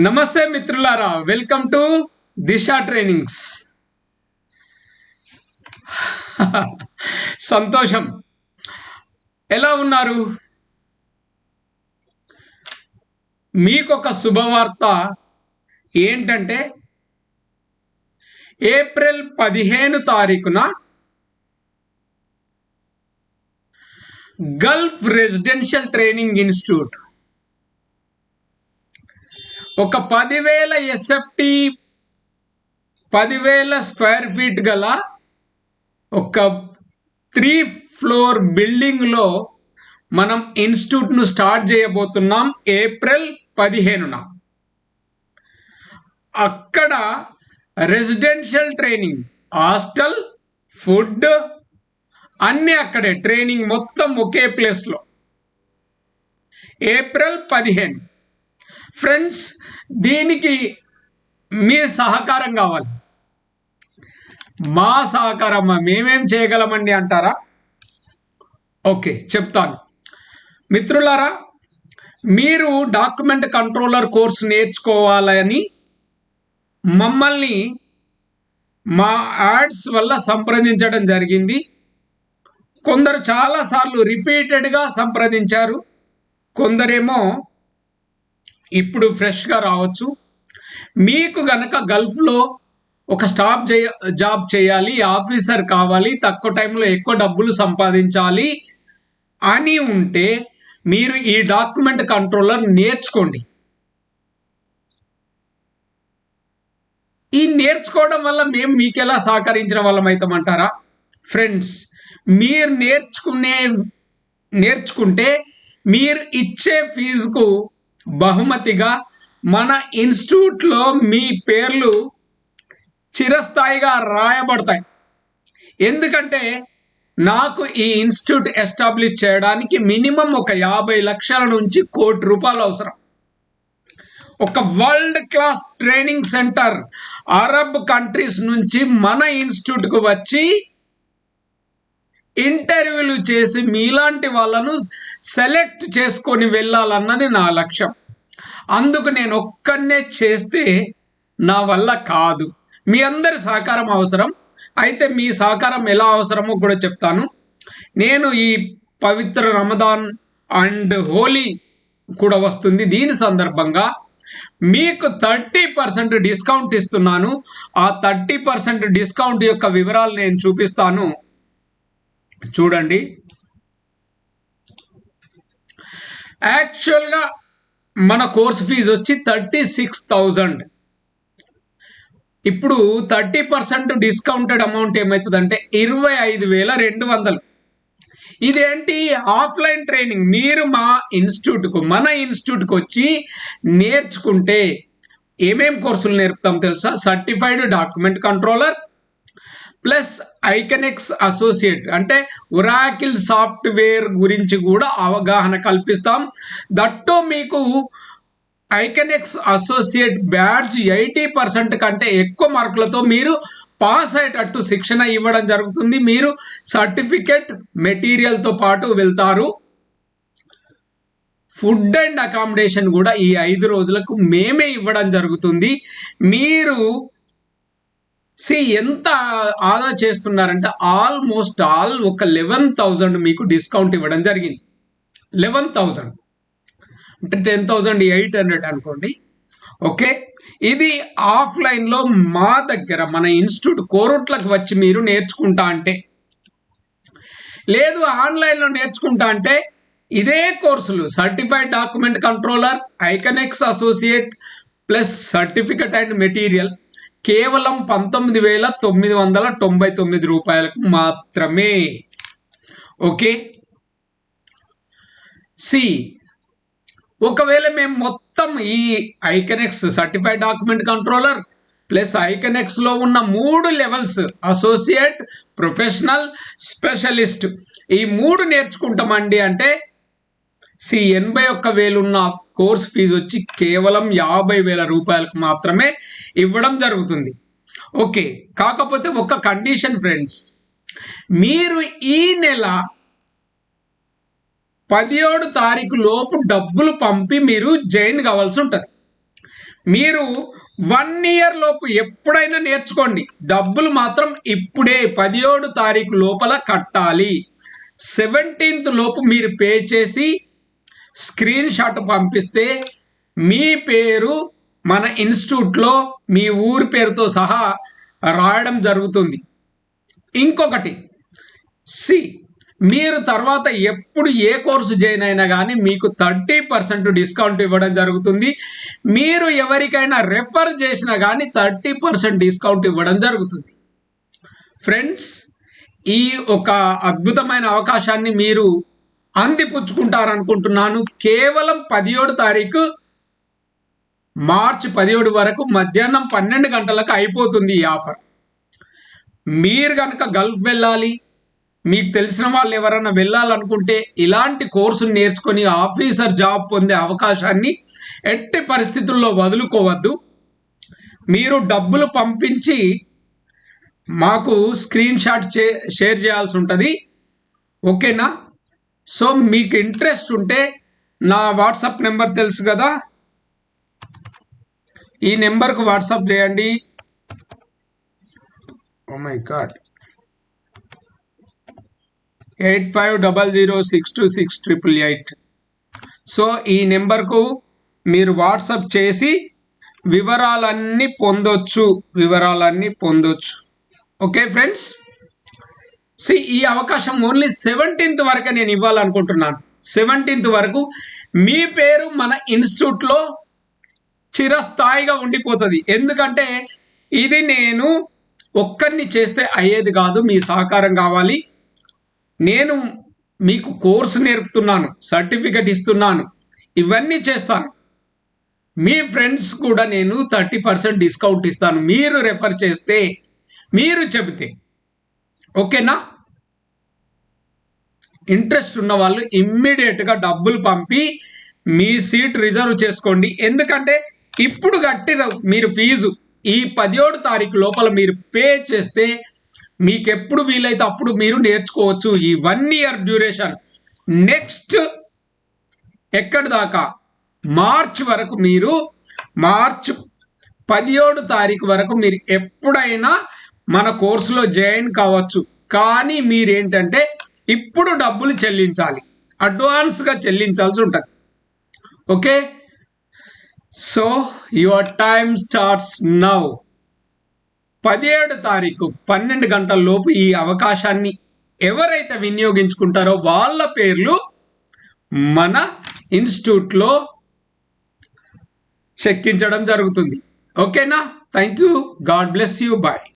నమస్తే మిత్రులారా, welcome to Disha trainings. సంతోషం. ఎలా ఉన్నారు? మీకొక శుభవార్త ఏంటంటే ఏప్రిల్ 15 తారీఖున గల్ఫ్ రెసిడెన్షియల్ ట్రైనింగ్ ఇన్స్టిట్యూట్ ఒక 10,000 ఎస్ఎఫ్టి 10,000 స్క్వేర్ ఫీట్ గల ఒక 3 ఫ్లోర్ బిల్డింగ్లో మనం ఇన్స్టిట్యూట్ను స్టార్ట్ చేయబోతున్నాం ఏప్రిల్ 15న. అక్కడ రెసిడెన్షియల్ ట్రైనింగ్, హాస్టల్, ఫుడ్ అన్నీ అక్కడే, ట్రైనింగ్ మొత్తం ఒకే ప్లేస్లో. ఏప్రిల్ 15. ఫ్రెండ్స్, దీనికి మీ సహకారం కావాలి. మా సహకారం మేమేం చేయగలమండి అంటారా? ఓకే, చెప్తాను. మిత్రులారా, మీరు డాక్యుమెంట్ కంట్రోలర్ కోర్స్ నేర్చుకోవాలని మమ్మల్ని మా యాడ్స్ వల్ల సంప్రదించడం జరిగింది. కొందరు చాలాసార్లు రిపీటెడ్గా సంప్రదించారు, కొందరేమో ఇప్పుడు ఫ్రెష్గా రావచ్చు. మీకు గనక గల్ఫ్లో ఒక జాబ్ చేయాలి, ఆఫీసర్ కావాలి, తక్కువ టైంలో ఎక్కువ డబ్బులు సంపాదించాలి అని ఉంటే మీరు ఈ డాక్యుమెంట్ కంట్రోలర్ నేర్చుకోండి. ఈ నేర్చుకోవడం వల్ల మేము మీకు ఎలా సహకరించిన వాళ్ళం అవుతామంటారా? ఫ్రెండ్స్, మీరు నేర్చుకుంటే మీరు ఇచ్చే ఫీజుకు బహుమతిగా మన ఇన్స్టిట్యూట్లో మీ పేర్లు చిరస్థాయిగా రాయబడతాయి. ఎందుకంటే నాకు ఈ ఇన్స్టిట్యూట్ ఎస్టాబ్లిష్ చేయడానికి మినిమం ఒక 50 లక్షల నుంచి ₹1 కోటి అవసరం. ఒక world class training centre Arab countries నుంచి మన ఇన్స్టిట్యూట్కు వచ్చి ఇంటర్వ్యూలు చేసి మీలాంటి వాళ్ళను సెలెక్ట్ చేసుకొని వెళ్ళాలన్నది నా లక్ష్యం. అందుకు నేను ఒక్కనే చేస్తే నా వల్ల కాదు, మీ అందరి సహకారం అవసరం. అయితే మీ సహకారం ఎలా అవసరమో కూడా చెప్తాను. నేను ఈ పవిత్ర రమదాన్ అండ్ హోలీ కూడా వస్తుంది, దీని సందర్భంగా మీకు 30% డిస్కౌంట్ ఇస్తున్నాను. ఆ 30% డిస్కౌంట్ యొక్క వివరాలు నేను చూపిస్తాను, చూడండి. యాక్చువల్గా మన కోర్స్ ఫీజు వచ్చి 36,000. ఇప్పుడు 30% డిస్కౌంటెడ్ అమౌంట్ ఏమవుతుందంటే 25,200. ఇదేంటి? Offline training. మీరు మన ఇన్స్టిట్యూట్కి వచ్చి నేర్చుకుంటే ఏమేం కోర్సులు నేర్పుతాం తెలుసా? Certified document controller plus Aconex associate, అంటే ఒరాకిల్ సాఫ్ట్వేర్ గురించి కూడా అవగాహన కల్పిస్తాం. దట్టో మీకు ఐకనెక్స్ అసోసియేట్ బ్యాడ్జ్ 80% కంటే ఎక్కువ మార్కులతో మీరు పాస్ అయ్యేటట్టు శిక్షణ ఇవ్వడం జరుగుతుంది. మీరు సర్టిఫికెట్ మెటీరియల్తో పాటు వెళ్తారు. ఫుడ్ అండ్ అకామిడేషన్ కూడా ఈ 5 రోజులకు మేమే ఇవ్వడం జరుగుతుంది. మీరు ఎంత ఆదా చేస్తున్నారంటే ఆల్మోస్ట్ ఒక 11,000 మీకు డిస్కౌంట్ ఇవ్వడం జరిగింది. 11,000 అంటే 10,800 అనుకోండి. ఓకే, ఇది ఆఫ్లైన్లో మా దగ్గర మన ఇన్స్టిట్యూట్ కోరుట్లకు వచ్చి మీరు నేర్చుకుంటా అంటే, లేదు ఆన్లైన్లో నేర్చుకుంటా అంటే ఇదే కోర్సులు certified document controller, Aconex associate plus certificate and material కేవలం ₹19,999 మాత్రమే. ఓకే, ఒకవేళ మేము మొత్తం ఈ Aconex certified document controller plus ఐకనెక్స్లో ఉన్న 3 లెవెల్స్, అసోసియేట్, ప్రొఫెషనల్, స్పెషలిస్ట్, ఈ 3 నేర్చుకుంటామండి అంటే 81,000 ఉన్న కోర్స్ ఫీజు వచ్చి కేవలం ₹50,000 మాత్రమే ఇవ్వడం జరుగుతుంది. ఓకే, కాకపోతే ఒక కండిషన్ ఫ్రెండ్స్, మీరు ఈ నెల 17 తారీఖు లోపు డబ్బులు పంపి మీరు జాయిన్ కావాల్సి ఉంటుంది. మీరు 1 ఇయర్ లోపు ఎప్పుడైనా నేర్చుకోండి. డబ్బులు మాత్రం ఇప్పుడే 17 తారీఖు లోపల కట్టాలి. 17th లోపు మీరు పే చేసి స్క్రీన్ షాట్ పంపిస్తే మీ పేరు మన ఇన్స్టిట్యూట్లో మీ ఊరి పేరుతో సహా రాయడం జరుగుతుంది. ఇంకొకటి మీరు తర్వాత ఎప్పుడు ఏ కోర్సు జాయిన్ అయినా కానీ మీకు 30% డిస్కౌంట్ ఇవ్వడం జరుగుతుంది. మీరు ఎవరికైనా రెఫర్ చేసినా కానీ 30% డిస్కౌంట్ ఇవ్వడం జరుగుతుంది. ఫ్రెండ్స్, ఈ ఒక అద్భుతమైన అవకాశాన్ని మీరు అందిపుచ్చుకుంటారనుకుంటున్నాను. కేవలం 17 తారీఖు మార్చి 17 వరకు మధ్యాహ్నం 12 గంటలకు అయిపోతుంది ఈ ఆఫర్. మీరు కనుక గల్ఫ్ వెళ్ళాలి, మీకు తెలిసిన వాళ్ళు ఎవరైనా వెళ్ళాలనుకుంటే ఇలాంటి కోర్సును నేర్చుకొని ఆఫీసర్ జాబ్ పొందే అవకాశాన్ని ఎట్టి పరిస్థితుల్లో వదులుకోవద్దు. మీరు డబ్బులు పంపించి మాకు స్క్రీన్ షాట్ షేర్ చేయాల్సి ఉంటుంది. ఓకేనా? సో మీకు ఇంట్రెస్ట్ ఉంటే నా వాట్సాప్ నెంబర్ తెలుసు కదా, ఈ నెంబర్కు వాట్సాప్ చేయండి. Oh my God, 8500626888. సో ఈ నెంబర్కు మీరు వాట్సాప్ చేసి వివరాలన్నీ పొందొచ్చు. ఓకే ఫ్రెండ్స్, ఈ అవకాశం ఓన్లీ 17th వరకే నేను ఇవ్వాలనుకుంటున్నాను. 17th వరకు మీ పేరు మన ఇన్స్టిట్యూట్లో చిరస్థాయిగా ఉండిపోతుంది. ఎందుకంటే ఇది నేను ఒక్కరిని చేస్తే అయ్యేది కాదు, మీ సహకారం కావాలి. నేను మీకు కోర్సు నేర్పుతున్నాను, సర్టిఫికెట్ ఇస్తున్నాను, ఇవన్నీ చేస్తాను. మీ ఫ్రెండ్స్ కూడా నేను 30% డిస్కౌంట్ ఇస్తాను మీరు రెఫర్ చేస్తే, మీరు చెబితే. ఓకేనా? ఇంట్రెస్ట్ ఉన్న వాళ్ళు ఇమ్మీడియట్గా డబ్బులు పంపి మీ సీట్ రిజర్వ్ చేసుకోండి. ఎందుకంటే ఇప్పుడు కట్టిన మీరు ఫీజు ఈ 17 తారీఖు లోపల మీరు పే చేస్తే మీకు ఎప్పుడు వీలైతే అప్పుడు మీరు నేర్చుకోవచ్చు. ఈ 1 ఇయర్ డ్యూరేషన్ నెక్స్ట్ ఎక్కడి దాకా మార్చ్ వరకు, మీరు మార్చ్ 17 తారీఖు వరకు మీరు ఎప్పుడైనా మన కోర్సులో జాయిన్ కావచ్చు. కానీ మీరేంటంటే ఇప్పుడు డబ్బులు చెల్లించాలి, అడ్వాన్స్గా చెల్లించాల్సి ఉంటుంది. Okay, so your time starts now. 17 తారీఖు 12 గంటల లోపు ఈ అవకాశాన్ని ఎవరైతే వినియోగించుకుంటారో వాళ్ళ పేర్లు మన ఇన్స్టిట్యూట్లో చెక్కించడం జరుగుతుంది. ఓకేనా? Thank you. God bless you. Bye.